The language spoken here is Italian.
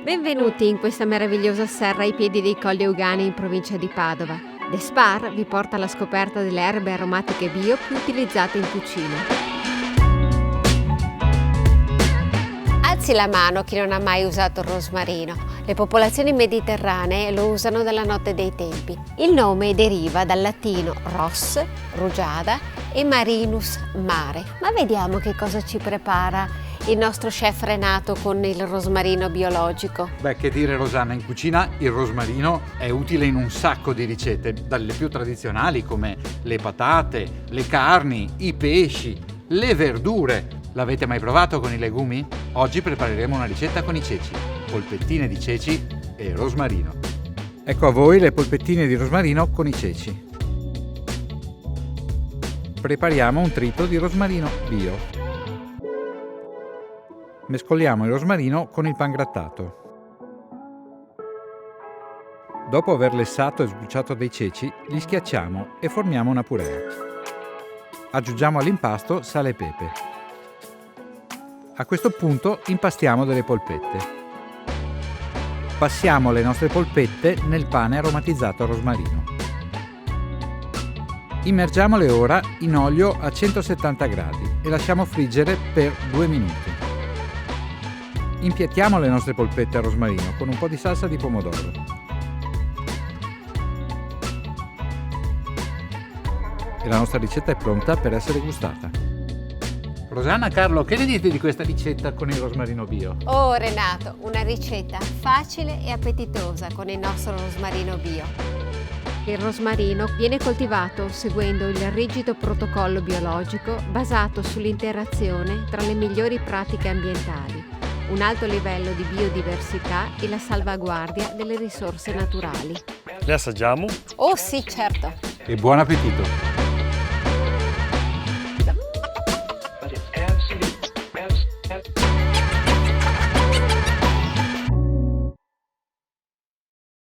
Benvenuti in questa meravigliosa serra ai piedi dei Colli Euganei in provincia di Padova. The Spar vi porta alla scoperta delle erbe aromatiche bio più utilizzate in cucina. Alzi la mano chi non ha mai usato il rosmarino. Le popolazioni mediterranee lo usano dalla notte dei tempi. Il nome deriva dal latino ros, rugiada, e marinus, mare. Ma vediamo che cosa ci prepara il nostro chef Renato con il rosmarino biologico. Beh, che dire Rosanna, in cucina il rosmarino è utile in un sacco di ricette, dalle più tradizionali come le patate, le carni, i pesci, le verdure. L'avete mai provato con i legumi? Oggi prepareremo una ricetta con i ceci, polpettine di ceci e rosmarino. Ecco a voi le polpettine di rosmarino con i ceci. Prepariamo un trito di rosmarino bio. Mescoliamo il rosmarino con il pangrattato. Dopo aver lessato e sbucciato dei ceci, li schiacciamo e formiamo una purea. Aggiungiamo all'impasto sale e pepe. A questo punto impastiamo delle polpette. Passiamo le nostre polpette nel pane aromatizzato al rosmarino. Immergiamole ora in olio a 170 gradi e lasciamo friggere per 2 minuti. Impiattiamo le nostre polpette al rosmarino con un po' di salsa di pomodoro. E la nostra ricetta è pronta per essere gustata. Rosanna, Carlo, che ne dite di questa ricetta con il rosmarino bio? Oh Renato, una ricetta facile e appetitosa con il nostro rosmarino bio. Il rosmarino viene coltivato seguendo il rigido protocollo biologico basato sull'interazione tra le migliori pratiche ambientali, un alto livello di biodiversità e la salvaguardia delle risorse naturali. Le assaggiamo? Oh sì, certo! E buon appetito!